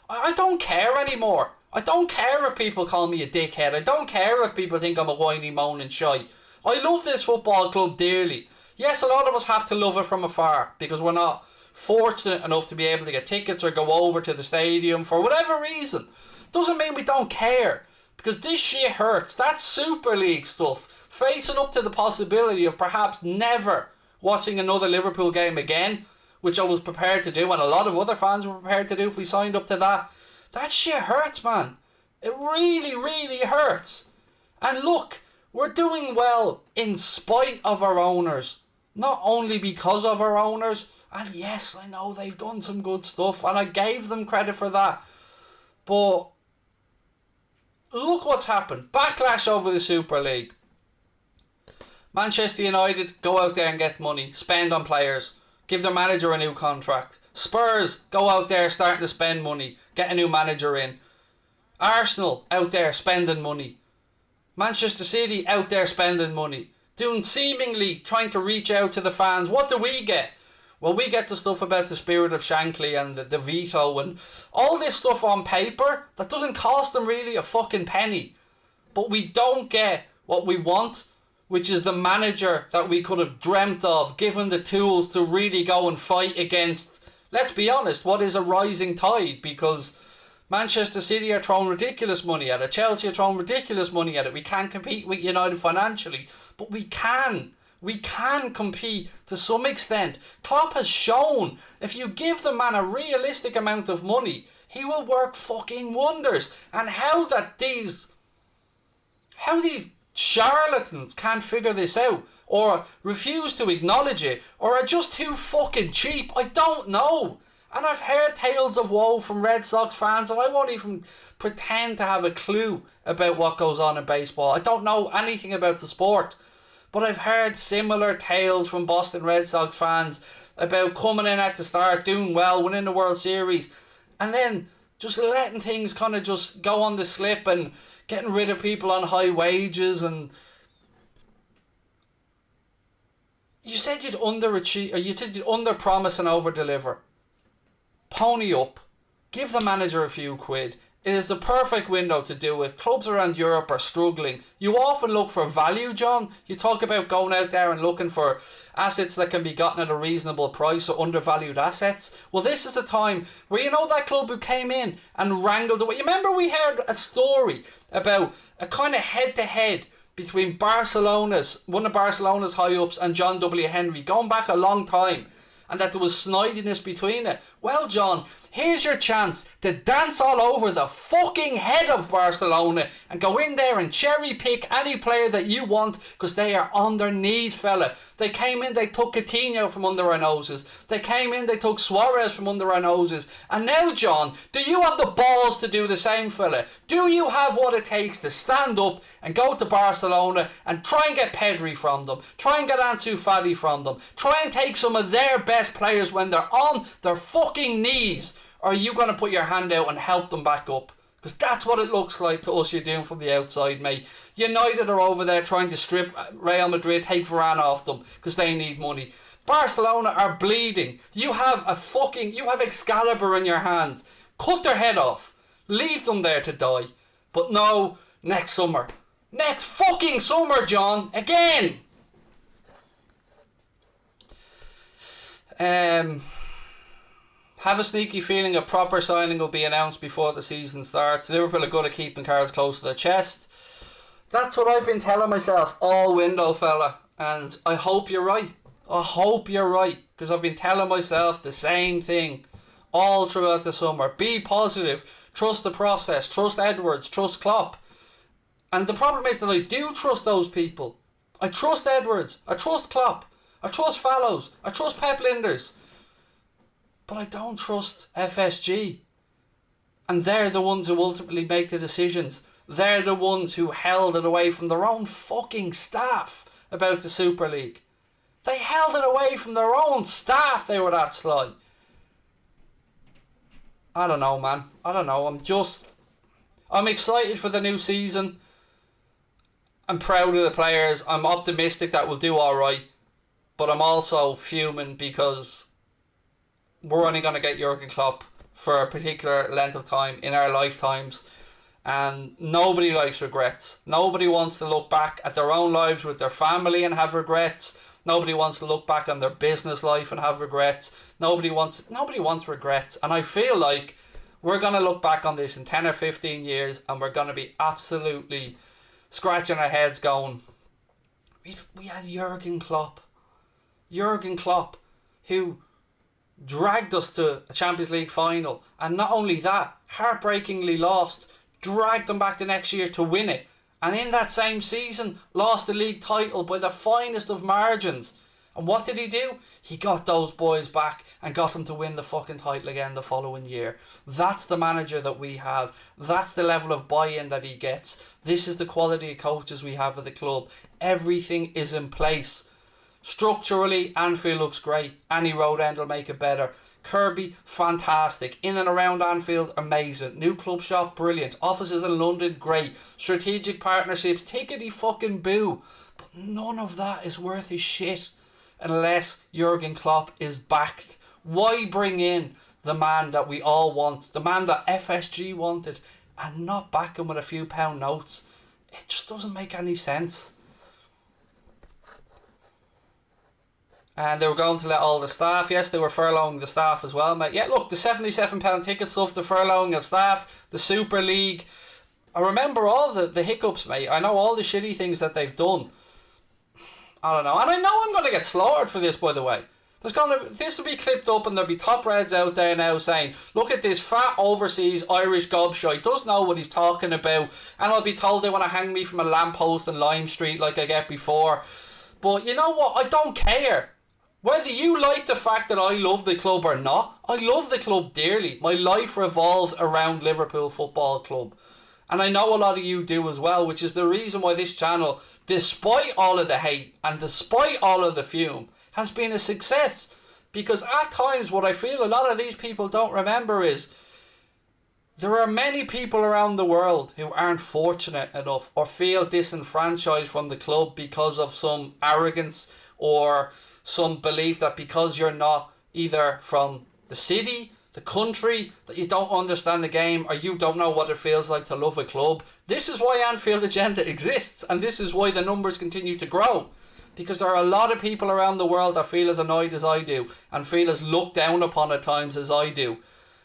I don't care anymore. I don't care if people call me a dickhead. I don't care if people think I'm a whiny, moaning shy. I love this football club dearly. Yes, a lot of us have to love it from afar because we're not fortunate enough to be able to get tickets or go over to the stadium for whatever reason. Doesn't mean we don't care, because this shit hurts. That Super League stuff, facing up to the possibility of perhaps never watching another Liverpool game again, which I was prepared to do and a lot of other fans were prepared to do if we signed up to that. That shit hurts, man. It really, really hurts. And look, we're doing well in spite of our owners. Not only because of our owners. And yes, I know they've done some good stuff and I gave them credit for that. But look what's happened. Backlash over the Super League. Manchester United go out there and get money. Spend on players. Give their manager a new contract. Spurs go out there starting to spend money. Get a new manager in. Arsenal out there spending money. Manchester City out there spending money. Doing seemingly trying to reach out to the fans. What do we get? Well, we get the stuff about the spirit of Shankly and the veto and all this stuff on paper that doesn't cost them really a fucking penny. But we don't get what we want, which is the manager that we could have dreamt of, given the tools to really go and fight against, let's be honest, what is a rising tide, because Manchester City are throwing ridiculous money at it. Chelsea are throwing ridiculous money at it. We can't compete with United financially, but we can. We can compete to some extent. Klopp has shown if you give the man a realistic amount of money, he will work fucking wonders. And how these charlatans can't figure this out, or refuse to acknowledge it, or are just too fucking cheap, I don't know. And I've heard tales of woe from Red Sox fans, and I won't even pretend to have a clue about what goes on in baseball. I don't know anything about the sport, but I've heard similar tales from Boston Red Sox fans about coming in at the start, doing well, winning the World Series, and then just letting things kind of just go on the slip and getting rid of people on high wages. And you said you'd underachieve, or you said you'd underpromise and overdeliver. Pony up. Give the manager a few quid. It is the perfect window to do it. Clubs around Europe are struggling. You often look for value, John. You talk about going out there and looking for assets that can be gotten at a reasonable price, or undervalued assets. Well, this is a time where, you know, that club who came in and wrangled away. You remember we heard a story about a kind of head-to-head between one of Barcelona's high-ups and John W. Henry, going back a long time, and that there was snidiness between it. Well, John, here's your chance to dance all over the fucking head of Barcelona and go in there and cherry pick any player that you want, because they are on their knees, fella. They came in, they took Coutinho from under our noses. They came in, they took Suarez from under our noses. And now, John, do you have the balls to do the same, fella? Do you have what it takes to stand up and go to Barcelona and try and get Pedri from them? Try and get Ansu Fati from them? Try and take some of their best players when they're on their fucking knees? Or are you going to put your hand out and help them back up? Because that's what it looks like to us you're doing from the outside, mate. United are over there trying to strip Real Madrid, take Varane off them because they need money. Barcelona are bleeding. You have Excalibur in your hand. Cut their head off. Leave them there to die. But no, next summer. Next fucking summer, John. Again. Have a sneaky feeling a proper signing will be announced before the season starts. Liverpool are good at keeping cards close to their chest. That's what I've been telling myself all window, fella. And I hope you're right. I hope you're right. Because I've been telling myself the same thing all throughout the summer. Be positive. Trust the process. Trust Edwards. Trust Klopp. And the problem is that I do trust those people. I trust Edwards. I trust Klopp. I trust Fallows. I trust Pep Linders. But I don't trust FSG. And they're the ones who ultimately make the decisions. They're the ones who held it away from their own fucking staff about the Super League. They held it away from their own staff. They were that sly. I don't know, man. I don't know. I'm excited for the new season. I'm proud of the players. I'm optimistic that we'll do alright. But I'm also fuming because we're only going to get Jurgen Klopp for a particular length of time in our lifetimes. And nobody likes regrets. Nobody wants to look back at their own lives with their family and have regrets. Nobody wants to look back on their business life and have regrets. Nobody wants regrets. And I feel like we're going to look back on this in 10 or 15 years and we're going to be absolutely scratching our heads going, we had Jurgen Klopp. Jurgen Klopp, who dragged us to a Champions League final. And not only that, heartbreakingly lost, dragged them back the next year to win it. And in that same season, lost the league title by the finest of margins. And what did he do? He got those boys back and got them to win the fucking title again the following year. That's the manager that we have. That's the level of buy-in that he gets. This is the quality of coaches we have at the club. Everything is in place. Structurally, Anfield looks great. Any road end will make it better. Kirby, fantastic. In and around Anfield, amazing. New club shop, brilliant. Offices in London, great. Strategic partnerships, tickety fucking boo. But none of that is worth his shit unless Jurgen Klopp is backed. Why bring in the man that we all want, the man that FSG wanted, and not back him with a few pound notes? It just doesn't make any sense. And they were going to let all the staff. Yes, they were furloughing the staff as well, mate. Yeah, look, the £77 ticket stuff, the furloughing of staff, the Super League. I remember all the hiccups, mate. I know all the shitty things that they've done. I don't know. And I know I'm going to get slaughtered for this, by the way. This will be clipped up and there'll be top reds out there now saying, look at this fat overseas Irish gobshite, does know what he's talking about. And I'll be told they want to hang me from a lamppost in Lime Street like I get before. But you know what? I don't care. Whether you like the fact that I love the club or not, I love the club dearly. My life revolves around Liverpool Football Club. And I know a lot of you do as well, which is the reason why this channel, despite all of the hate and despite all of the fume, has been a success. Because at times what I feel a lot of these people don't remember is there are many people around the world who aren't fortunate enough or feel disenfranchised from the club because of some arrogance or some belief that because you're not either from the city, the country, that you don't understand the game or you don't know what it feels like to love a club. This is why Anfield Agenda exists, and this is why the numbers continue to grow. Because there are a lot of people around the world that feel as annoyed as I do and feel as looked down upon at times as I do.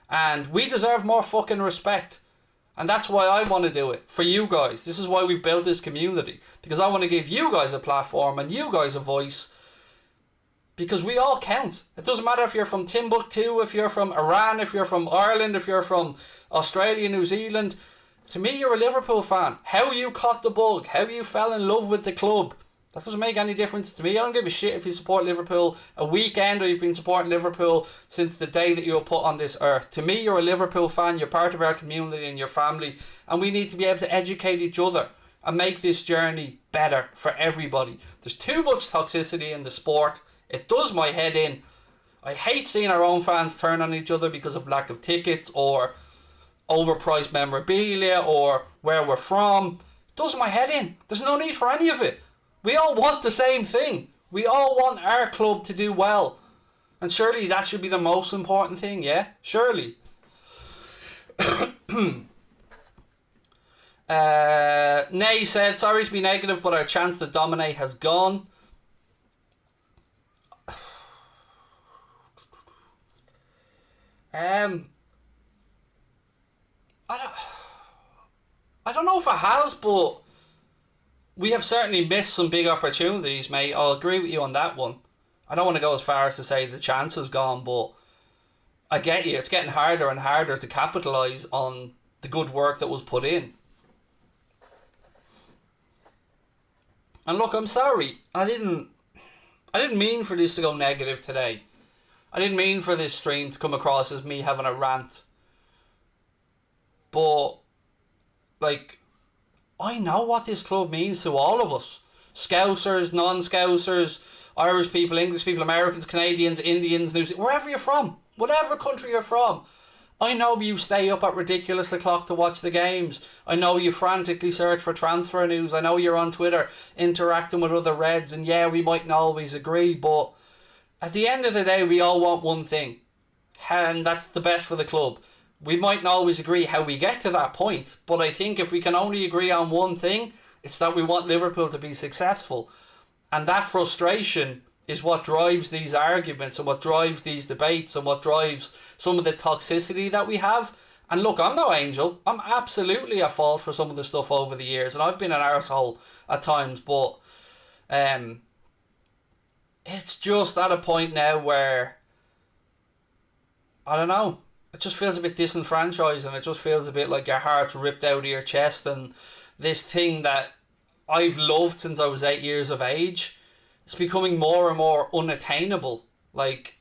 And we deserve more fucking respect. And that's why I want to do it, for you guys. This is why we've built this community. Because I want to give you guys a platform and you guys a voice. Because we all count. It doesn't matter if you're from Timbuktu, if you're from Iran, if you're from Ireland, if you're from Australia, New Zealand. To me, you're a Liverpool fan. How you caught the bug, how you fell in love with the club, that doesn't make any difference to me. I don't give a shit if you support Liverpool a weekend or you've been supporting Liverpool since the day that you were put on this earth. To me, you're a Liverpool fan, you're part of our community and your family, and we need to be able to educate each other and make this journey better for everybody. There's too much toxicity in the sport. It does my head in. I hate seeing our own fans turn on each other because of lack of tickets or overpriced memorabilia or where we're from. It does my head in. There's no need for any of it. We all want the same thing. We all want our club to do well. And surely that should be the most important thing, yeah? Surely. Nay said, sorry to be negative, but our chance to dominate has gone. I don't know if it has, but we have certainly missed some big opportunities, mate. I'll agree with you on that one. I don't want to go as far as to say the chance is gone, but I get you. It's getting harder and harder to capitalise on the good work that was put in. And look, I'm sorry. I didn't mean for this to go negative today. I didn't mean for this stream to come across as me having a rant. But, like, I know what this club means to all of us. Scousers, non-Scousers, Irish people, English people, Americans, Canadians, Indians, New Zealand, wherever you're from, whatever country you're from. I know you stay up at ridiculous o'clock to watch the games. I know you frantically search for transfer news. I know you're on Twitter interacting with other Reds, and yeah, we mightn't always agree, but at the end of the day, we all want one thing, and that's the best for the club. We mightn't always agree how we get to that point, but I think if we can only agree on one thing, it's that we want Liverpool to be successful. And that frustration is what drives these arguments and what drives these debates and what drives some of the toxicity that we have. And look, I'm no angel. I'm absolutely at fault for some of the stuff over the years, and I've been an arsehole at times, but it's just at a point now where, I don't know, it just feels a bit disenfranchised, and it just feels a bit like your heart's ripped out of your chest, and this thing that I've loved since I was 8 years of age, it's becoming more and more unattainable. Like,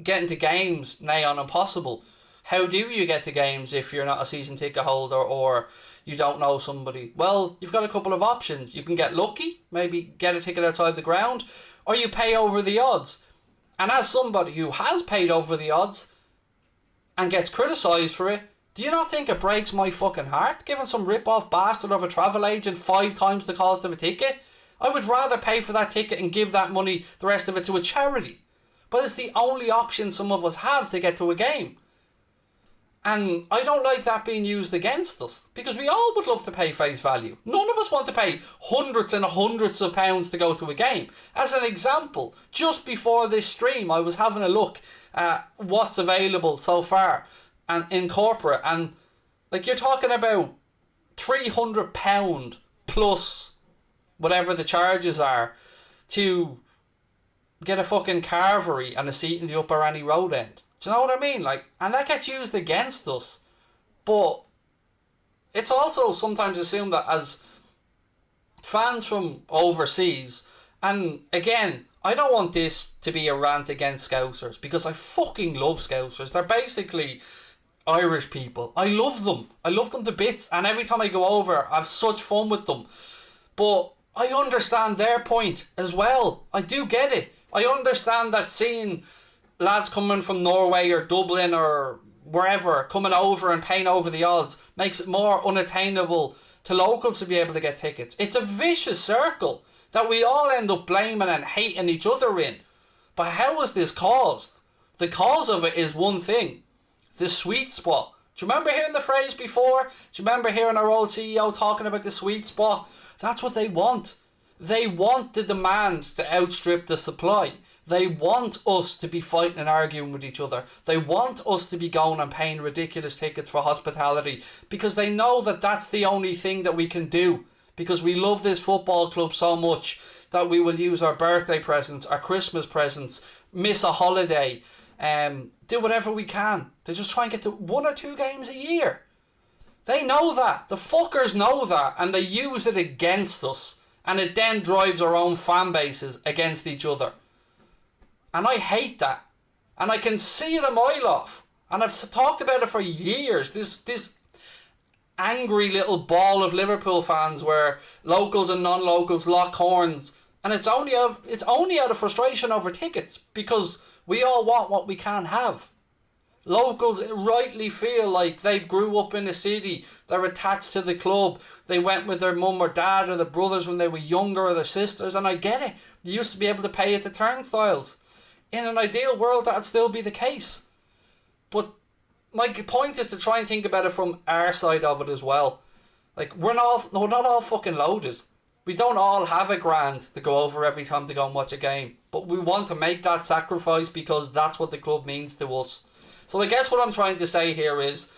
getting to games, nigh on impossible. How do you get to games if you're not a season ticket holder or you don't know somebody? Well, you've got a couple of options. You can get lucky, maybe get a ticket outside the ground, or you pay over the odds. And as somebody who has paid over the odds and gets criticised for it, do you not think it breaks my fucking heart giving some rip-off bastard of a travel agent 5 times the cost of a ticket? I would rather pay for that ticket and give that money, the rest of it, to a charity. But it's the only option some of us have to get to a game. And I don't like that being used against us, because we all would love to pay face value. None of us want to pay hundreds and hundreds of pounds to go to a game. As an example, just before this stream, I was having a look at what's available so far and in corporate, and like, you're talking about £300 plus whatever the charges are to get a fucking carvery and a seat in the upper Annie Road end. Do you know what I mean? Like, and that gets used against us. But it's also sometimes assumed that as fans from overseas, and again, I don't want this to be a rant against Scousers, because I fucking love Scousers. They're basically Irish people. I love them. I love them to bits, and every time I go over, I have such fun with them. But I understand their point as well. I do get it. I understand that seeing lads coming from Norway or Dublin or wherever coming over and paying over the odds makes it more unattainable to locals to be able to get tickets. It's a vicious circle that we all end up blaming and hating each other in. But how is this caused? The cause of it is one thing: the sweet spot. Do you remember hearing the phrase before? Do you remember hearing our old CEO talking about the sweet spot? That's what they want. They want the demand to outstrip the supply. They want us to be fighting and arguing with each other. They want us to be going and paying ridiculous tickets for hospitality, because they know that that's the only thing that we can do, because we love this football club so much that we will use our birthday presents, our Christmas presents, miss a holiday, do whatever we can to just try and get to 1 or 2 games a year. They know that. The fuckers know that, and they use it against us, and it then drives our own fan bases against each other. And I hate that. And I can see it a mile off. And I've talked about it for years. This angry little ball of Liverpool fans where locals and non-locals lock horns. And it's only out of frustration over tickets, because we all want what we can't have. Locals rightly feel like they grew up in the city. They're attached to the club. They went with their mum or dad or their brothers when they were younger, or their sisters. And I get it. You used to be able to pay at the turnstiles. In an ideal world, that'd still be the case. But my point is to try and think about it from our side of it as well. Like, we're not all fucking loaded. We don't all have £1,000 to go over every time to go and watch a game. But we want to make that sacrifice because that's what the club means to us. So I guess what I'm trying to say here is,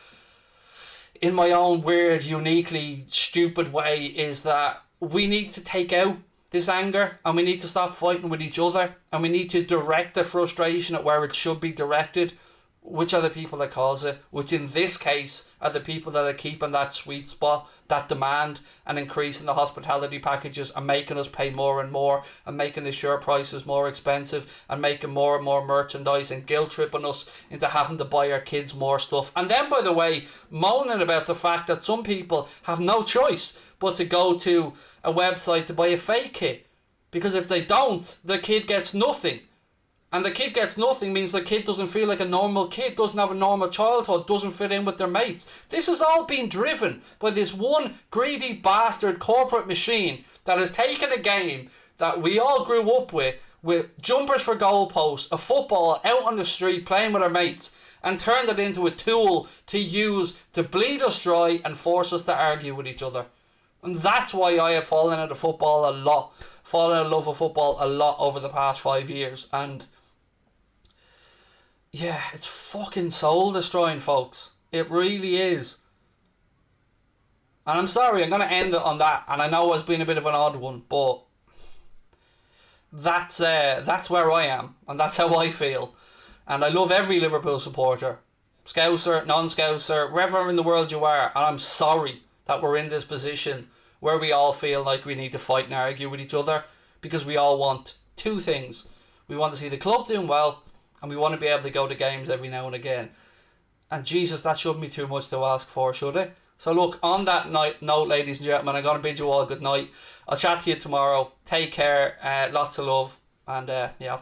in my own weird, uniquely stupid way, is that we need to take out this anger, and we need to stop fighting with each other, and we need to direct the frustration at where it should be directed. which are the people that cause it, which in this case are the people that are keeping that sweet spot, that demand, and increasing the hospitality packages and making us pay more and more, and making the shirt prices more expensive, and making more and more merchandise, and guilt tripping us into having to buy our kids more stuff. And then, by the way, moaning about the fact that some people have no choice but to go to a website to buy a fake kit, because if they don't, the kid gets nothing. And the kid gets nothing means the kid doesn't feel like a normal kid, doesn't have a normal childhood, doesn't fit in with their mates. This is all being driven by this one greedy bastard corporate machine that has taken a game that we all grew up with jumpers for goalposts, a football out on the street playing with our mates, and turned it into a tool to use to bleed us dry and force us to argue with each other. And that's why I have fallen out of football a lot, fallen out of love of football a lot over the past 5 years. And yeah, it's fucking soul destroying, folks. It really is. And I'm sorry, I'm going to end it on that. And I know it's been a bit of an odd one, but that's where I am. And that's how I feel. And I love every Liverpool supporter. Scouser, non-Scouser, wherever in the world you are. And I'm sorry that we're in this position where we all feel like we need to fight and argue with each other. Because we all want two things. We want to see the club doing well, and we want to be able to go to games every now and again. And Jesus, that shouldn't be too much to ask for, should it? So look, on that note, ladies and gentlemen, I'm going to bid you all good night. I'll chat to you tomorrow. Take care. Lots of love. And yeah,